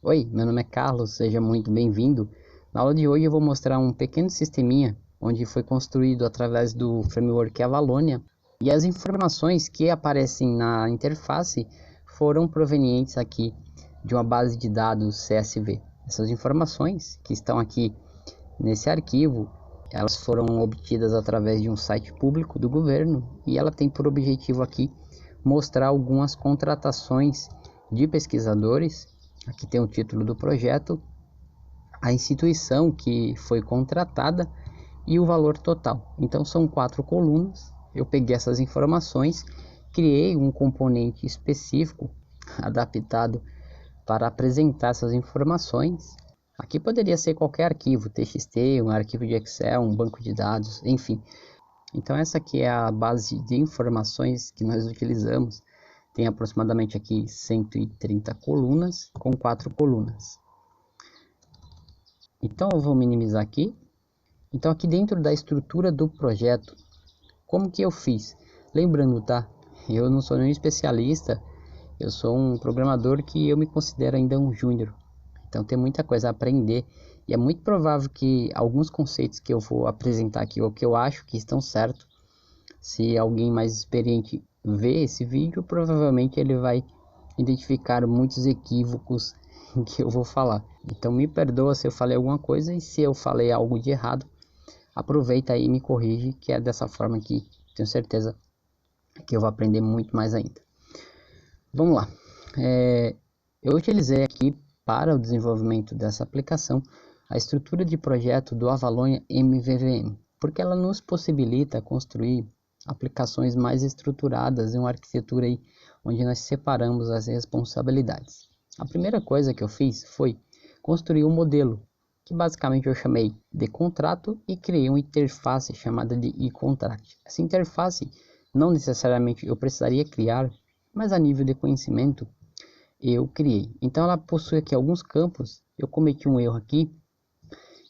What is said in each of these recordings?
Oi, meu nome é Carlos, seja muito bem-vindo. Na aula de hoje eu vou mostrar um pequeno sisteminha onde foi construído através do framework Avalonia e as informações que aparecem na interface foram provenientes aqui de uma base de dados CSV. Essas informações que estão aqui nesse arquivo, elas foram obtidas através de um site público do governo e ela tem por objetivo aqui mostrar algumas contratações de pesquisadores. Aqui tem o título do projeto, a instituição que foi contratada e o valor total. Então são 4 colunas. Eu peguei essas informações, criei um componente específico adaptado para apresentar essas informações. Aqui poderia ser qualquer arquivo, TXT, um arquivo de Excel, um banco de dados, enfim. Então essa aqui é a base de informações que nós utilizamos. Tem aproximadamente aqui 130 colunas com 4 colunas. Então eu vou minimizar aqui. Então aqui dentro da estrutura do projeto, como que eu fiz? Lembrando, tá? Eu não sou nenhum especialista, eu sou um programador que eu me considero ainda um júnior. Então tem muita coisa a aprender e é muito provável que alguns conceitos que eu vou apresentar aqui ou que eu acho que estão certos, se alguém mais experiente ver esse vídeo, provavelmente ele vai identificar muitos equívocos que eu vou falar. Então me perdoa se eu falei alguma coisa e se eu falei algo de errado, aproveita aí e me corrige, que é dessa forma que tenho certeza que eu vou aprender muito mais ainda. Vamos lá. Eu utilizei aqui para o desenvolvimento dessa aplicação a estrutura de projeto do Avalonia MVVM, porque ela nos possibilita construir aplicações mais estruturadas em uma arquitetura aí, onde nós separamos as responsabilidades. A primeira coisa que eu fiz foi construir um modelo, que basicamente eu chamei de contrato e criei uma interface chamada de e-contract. Essa interface não necessariamente eu precisaria criar, mas a nível de conhecimento eu criei. Então ela possui aqui alguns campos. Eu cometi um erro aqui,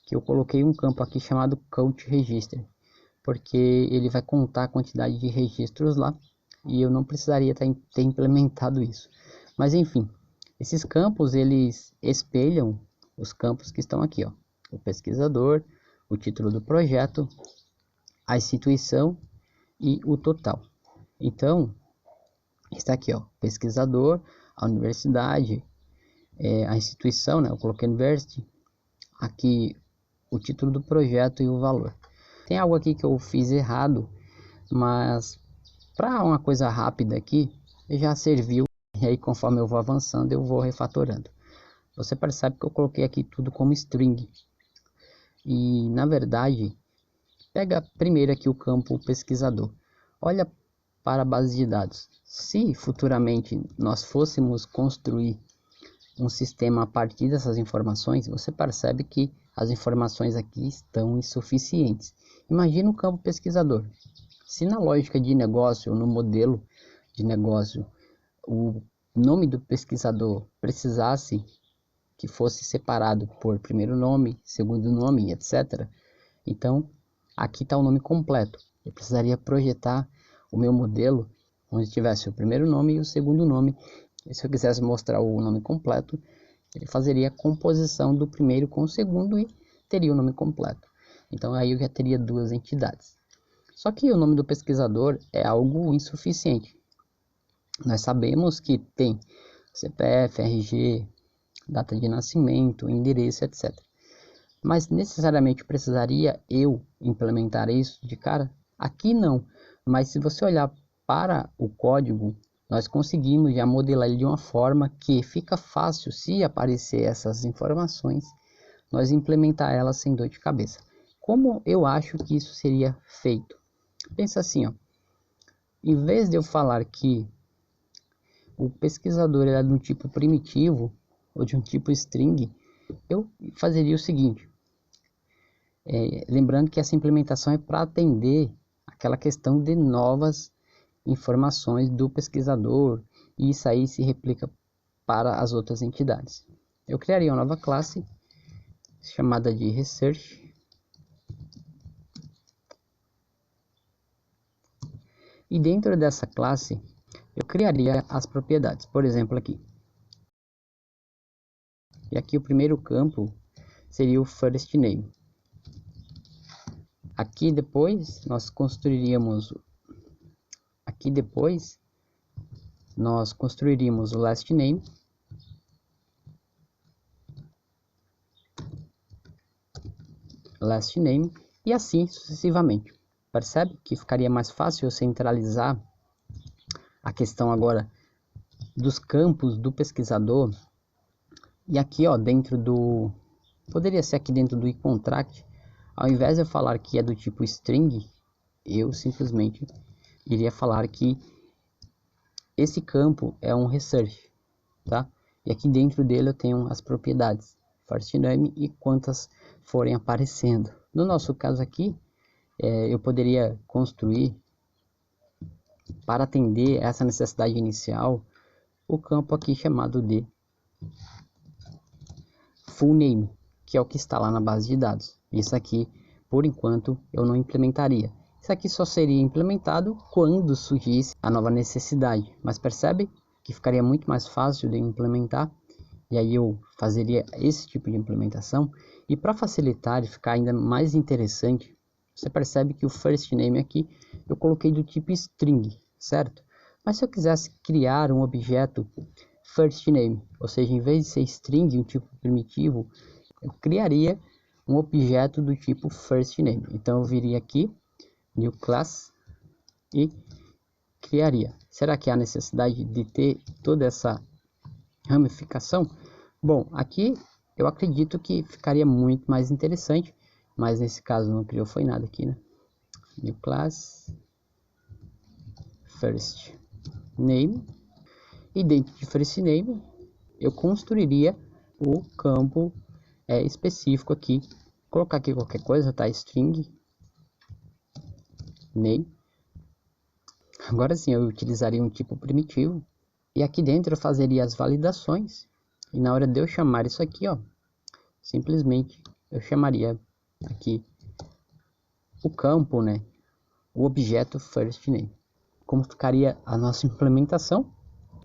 que eu coloquei um campo aqui chamado Count Register, porque ele vai contar a quantidade de registros lá, e eu não precisaria ter implementado isso. Mas enfim, esses campos eles espelham os campos que estão aqui, ó. O pesquisador, o título do projeto, a instituição e o total. Então, está aqui, ó, pesquisador, a universidade, a instituição, né? Eu coloquei university, aqui o título do projeto e o valor. Tem algo aqui que eu fiz errado, mas para uma coisa rápida aqui, já serviu. E aí conforme eu vou avançando, eu vou refatorando. Você percebe que eu coloquei aqui tudo como string. E na verdade, pega primeiro aqui o campo pesquisador. Olha para a base de dados. Se futuramente nós fôssemos construir um sistema a partir dessas informações, você percebe que as informações aqui estão insuficientes. Imagina o campo pesquisador. Se na lógica de negócio, no modelo de negócio, o nome do pesquisador precisasse que fosse separado por primeiro nome, segundo nome, etc. Então, aqui está o nome completo. Eu precisaria projetar o meu modelo onde tivesse o primeiro nome e o segundo nome. E se eu quisesse mostrar o nome completo, ele fazeria a composição do primeiro com o segundo e teria o nome completo. Então aí eu já teria duas entidades. Só que o nome do pesquisador é algo insuficiente. Nós sabemos que tem CPF, RG, data de nascimento, endereço, etc. Mas necessariamente precisaria eu implementar isso de cara? Aqui não, mas se você olhar para o código, nós conseguimos já modelar ele de uma forma que fica fácil, se aparecer essas informações, nós implementar elas sem dor de cabeça. Como eu acho que isso seria feito? Pensa assim, ó, em vez de eu falar que o pesquisador é de um tipo primitivo ou de um tipo string, eu fazeria o seguinte. Lembrando que essa implementação é para atender aquela questão de novas informações do pesquisador, e isso aí se replica para as outras entidades. Eu criaria uma nova classe chamada de Research, e dentro dessa classe eu criaria as propriedades. Por exemplo, aqui E aqui o primeiro campo seria o first name. Aqui depois nós construiríamos o last name. E assim sucessivamente. Percebe que ficaria mais fácil eu centralizar a questão agora dos campos do pesquisador. E aqui, ó, poderia ser aqui dentro do iContract, ao invés de eu falar que é do tipo string, eu simplesmente iria falar que esse campo é um research, tá? E aqui dentro dele eu tenho as propriedades first name e quantas forem aparecendo. No nosso caso aqui, eu poderia construir, para atender essa necessidade inicial, o campo aqui chamado de full name, que é o que está lá na base de dados. Isso aqui, por enquanto, eu não implementaria. Isso aqui só seria implementado quando surgisse a nova necessidade. Mas percebe que ficaria muito mais fácil de implementar. E aí eu fazeria esse tipo de implementação. E para facilitar e ficar ainda mais interessante, você percebe que o first name aqui eu coloquei do tipo string, certo? Mas se eu quisesse criar um objeto first name, ou seja, em vez de ser string, um tipo primitivo, eu criaria um objeto do tipo first name. Então eu viria aqui, new class, e criaria. Será que há necessidade de ter toda essa ramificação? Bom, aqui eu acredito que ficaria muito mais interessante, mas nesse caso não criou foi nada aqui, né? New class, first name, e dentro de first name eu construiria o campo específico aqui, colocar aqui qualquer coisa, tá? String name. Agora sim eu utilizaria um tipo primitivo e aqui dentro eu fazeria as validações, e na hora de eu chamar isso aqui, ó, simplesmente eu chamaria aqui o campo, né, o objeto first name. Como ficaria a nossa implementação?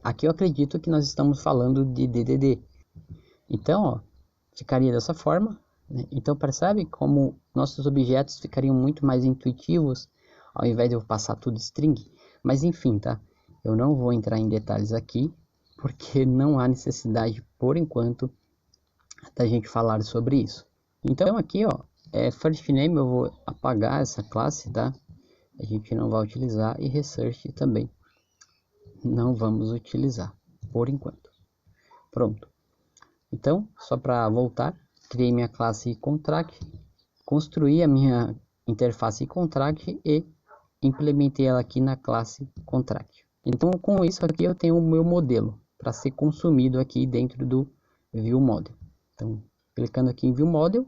Aqui eu acredito que nós estamos falando de DDD. Então, ó, ficaria dessa forma, né? Então percebe como nossos objetos ficariam muito mais intuitivos ao invés de eu passar tudo string. Mas enfim, tá? Eu não vou entrar em detalhes aqui, porque não há necessidade por enquanto da gente falar sobre isso. Então aqui, ó, first name eu vou apagar essa classe, tá? A gente não vai utilizar, e research também não vamos utilizar por enquanto. Pronto. Então, só para voltar, criei minha classe contract, construí a minha interface contract e implementei ela aqui na classe contract. Então, com isso aqui eu tenho o meu modelo para ser consumido aqui dentro do view model. Então, clicando aqui em view model,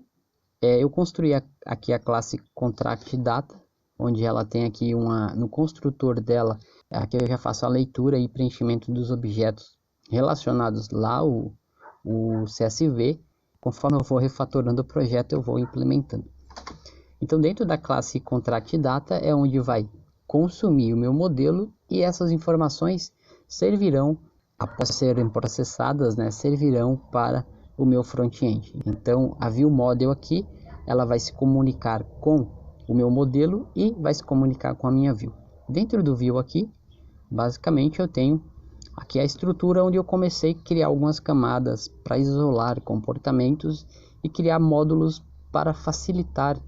eu construí aqui a classe contract data, onde ela tem aqui no construtor dela, aqui eu já faço a leitura e preenchimento dos objetos relacionados lá o CSV. Conforme eu vou refatorando o projeto, eu vou implementando. Então dentro da classe contract data é onde vai consumir o meu modelo, e essas informações servirão, após serem processadas, né, servirão para o meu front-end. Então a view model aqui, ela vai se comunicar com o meu modelo e vai se comunicar com a minha view. Dentro do view aqui, basicamente eu tenho aqui a estrutura onde eu comecei a criar algumas camadas para isolar comportamentos e criar módulos para facilitar,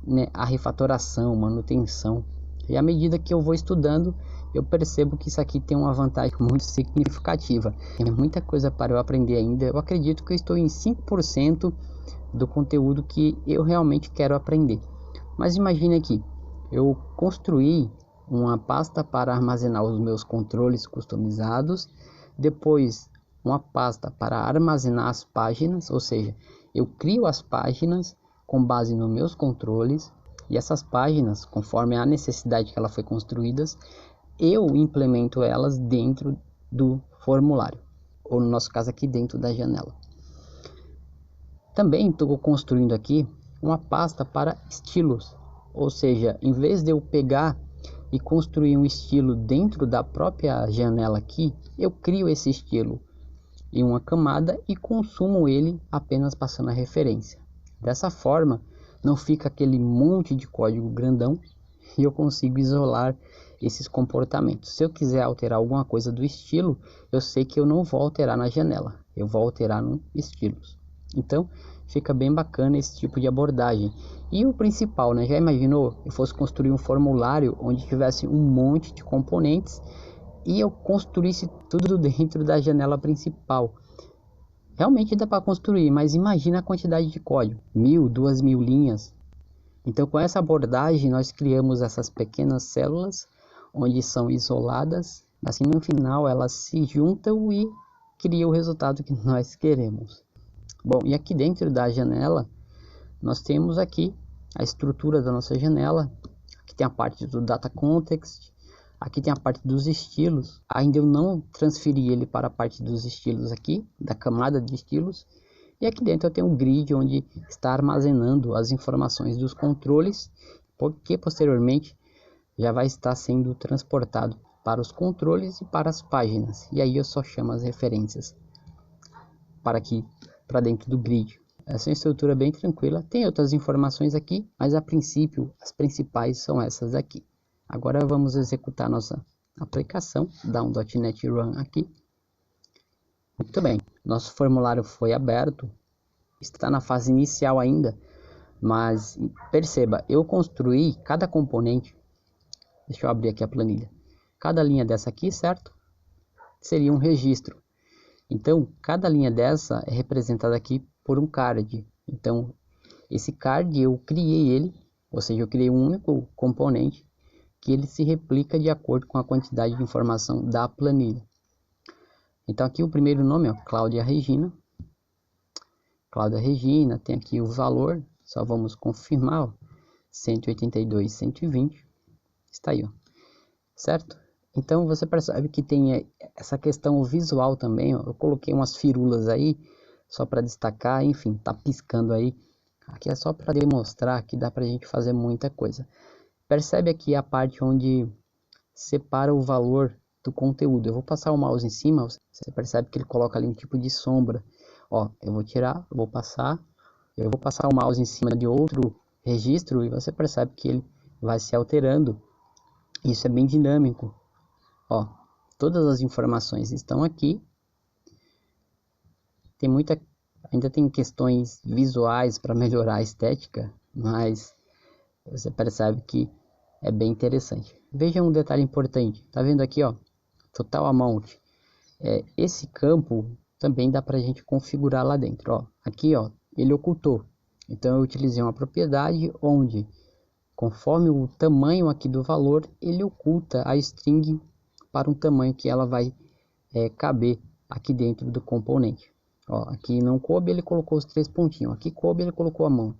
né, a refatoração, manutenção. E à medida que eu vou estudando, eu percebo que isso aqui tem uma vantagem muito significativa. Tem muita coisa para eu aprender ainda. Eu acredito que eu estou em 5% do conteúdo que eu realmente quero aprender. Mas imagine aqui, eu construí uma pasta para armazenar os meus controles customizados, depois uma pasta para armazenar as páginas, ou seja, eu crio as páginas com base nos meus controles, e essas páginas, conforme a necessidade que ela foi construídas, eu implemento elas dentro do formulário, ou no nosso caso aqui dentro da janela. Também estou construindo aqui uma pasta para estilos, ou seja, em vez de eu pegar e construir um estilo dentro da própria janela aqui, eu crio esse estilo em uma camada e consumo ele apenas passando a referência. Dessa forma, não fica aquele monte de código grandão e eu consigo isolar esses comportamentos. Se eu quiser alterar alguma coisa do estilo, eu sei que eu não vou alterar na janela, eu vou alterar no estilos. Então, fica bem bacana esse tipo de abordagem. E o principal, né? Já imaginou eu fosse construir um formulário onde tivesse um monte de componentes e eu construísse tudo dentro da janela principal? Realmente dá para construir, mas imagina a quantidade de código, 1.000, 2.000 linhas. Então, com essa abordagem, nós criamos essas pequenas células, onde são isoladas, assim no final elas se juntam e criam o resultado que nós queremos. Bom, e aqui dentro da janela, nós temos aqui a estrutura da nossa janela. Aqui tem a parte do Data Context, aqui tem a parte dos estilos. Ainda eu não transferi ele para a parte dos estilos aqui, da camada de estilos. E aqui dentro eu tenho um grid onde está armazenando as informações dos controles, porque posteriormente já vai estar sendo transportado para os controles e para as páginas. E aí eu só chamo as referências para aqui, para dentro do grid. Essa é uma estrutura bem tranquila. Tem outras informações aqui, mas a princípio as principais são essas aqui. Agora vamos executar nossa aplicação, dar um .NET Run aqui. Muito bem, nosso formulário foi aberto, está na fase inicial ainda, mas perceba, eu construí cada componente. Deixa eu abrir aqui a planilha. Cada linha dessa aqui, certo? Seria um registro. Então, cada linha dessa é representada aqui por um card. Então, esse card eu criei ele, ou seja, eu criei um único componente que ele se replica de acordo com a quantidade de informação da planilha. Então, aqui o primeiro nome é Cláudia Regina. Cláudia Regina, tem aqui o valor, só vamos confirmar, ó, 182,120. Está aí, ó, certo? Então você percebe que tem essa questão visual também, ó. Eu coloquei umas firulas aí, só para destacar, enfim, tá piscando aí. Aqui é só para demonstrar que dá para a gente fazer muita coisa. Percebe aqui a parte onde separa o valor do conteúdo. Eu vou passar o mouse em cima, você percebe que ele coloca ali um tipo de sombra. Ó, eu vou tirar, eu vou passar o mouse em cima de outro registro e você percebe que ele vai se alterando. Isso é bem dinâmico. Ó, todas as informações estão aqui. Ainda tem questões visuais para melhorar a estética, mas você percebe que é bem interessante. Veja um detalhe importante. Tá vendo aqui, ó, Total Amount. Esse campo também dá para a gente configurar lá dentro. Ó, aqui, ó, ele ocultou. Então eu utilizei uma propriedade onde, conforme o tamanho aqui do valor, ele oculta a string para um tamanho que ela vai caber aqui dentro do componente. Ó, aqui não coube, ele colocou os 3 pontinhos. Aqui coube, ele colocou a amount.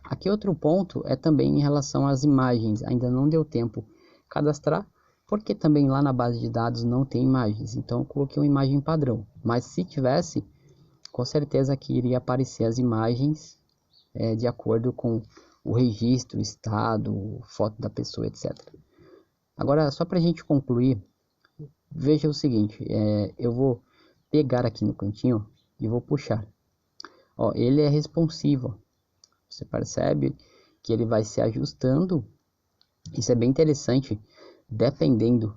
Aqui outro ponto é também em relação às imagens. Ainda não deu tempo cadastrar, porque também lá na base de dados não tem imagens. Então eu coloquei uma imagem padrão. Mas se tivesse, com certeza aqui iria aparecer as imagens de acordo com o registro, o estado, foto da pessoa, etc. Agora, só para a gente concluir, veja o seguinte, eu vou pegar aqui no cantinho e vou puxar. Ó, ele é responsivo. Você percebe que ele vai se ajustando. Isso é bem interessante, dependendo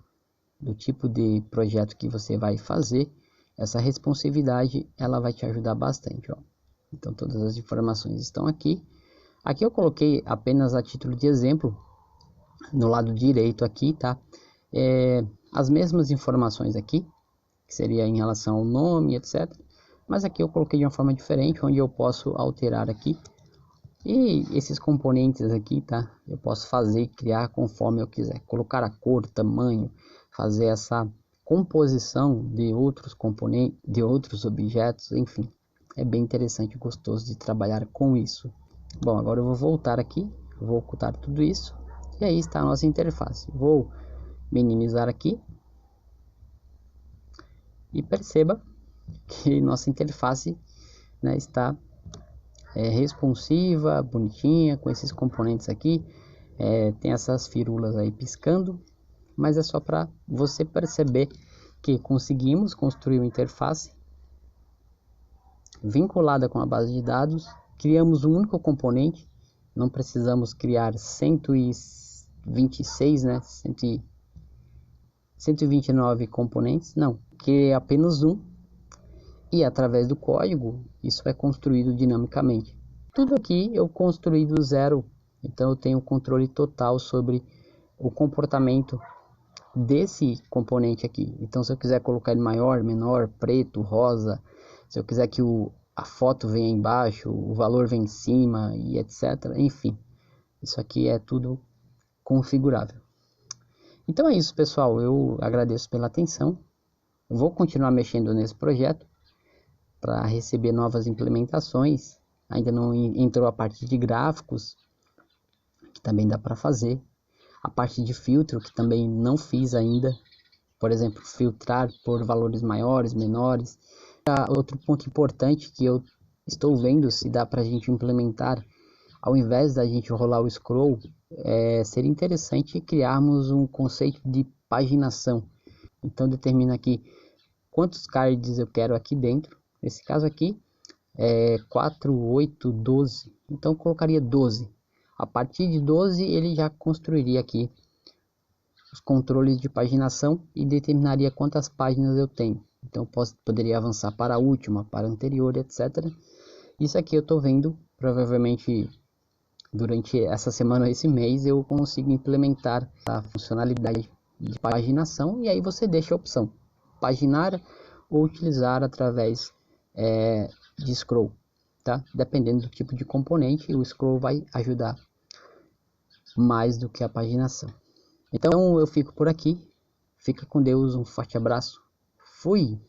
do tipo de projeto que você vai fazer. Essa responsividade ela vai te ajudar bastante, ó. Então todas as informações estão aqui. Aqui eu coloquei apenas a título de exemplo, no lado direito aqui, tá? As mesmas informações aqui, que seria em relação ao nome, etc. Mas aqui eu coloquei de uma forma diferente, onde eu posso alterar aqui. E esses componentes aqui, tá? Eu posso fazer e criar conforme eu quiser. Colocar a cor, tamanho, fazer essa composição de outros componentes, de outros objetos, enfim. É bem interessante e gostoso de trabalhar com isso. Bom, agora eu vou voltar aqui, vou ocultar tudo isso. E aí está a nossa interface. Vou minimizar aqui. E perceba que nossa interface, né, está responsiva, bonitinha, com esses componentes aqui. Tem essas firulas aí piscando, mas é só para você perceber que conseguimos construir uma interface vinculada com a base de dados, criamos um único componente, não precisamos criar 126, né, 129 componentes, não, que é apenas um, e através do código isso é construído dinamicamente. Tudo aqui eu construí do zero, então eu tenho controle total sobre o comportamento desse componente aqui. Então se eu quiser colocar ele maior, menor, preto, rosa, se eu quiser que a foto venha embaixo, o valor venha em cima e etc. Enfim, isso aqui é tudo configurável. Então é isso, pessoal, eu agradeço pela atenção. Eu vou continuar mexendo nesse projeto para receber novas implementações. Ainda não entrou a parte de gráficos, que também dá para fazer. A parte de filtro, que também não fiz ainda. Por exemplo, filtrar por valores maiores, menores. Outro ponto importante que eu estou vendo se dá para a gente implementar, ao invés da gente rolar o scroll, seria interessante criarmos um conceito de paginação. Então determina aqui quantos cards eu quero aqui dentro. Nesse caso aqui é 4, 8, 12. Então eu colocaria 12. A partir de 12 ele já construiria aqui os controles de paginação e determinaria quantas páginas eu tenho. Então poderia avançar para a última, para a anterior, etc. Isso aqui eu estou vendo, provavelmente durante essa semana, esse mês, eu consigo implementar a funcionalidade de paginação, e aí você deixa a opção paginar ou utilizar através de scroll, tá? Dependendo do tipo de componente, o scroll vai ajudar mais do que a paginação. Então eu fico por aqui, fica com Deus, um forte abraço, fui!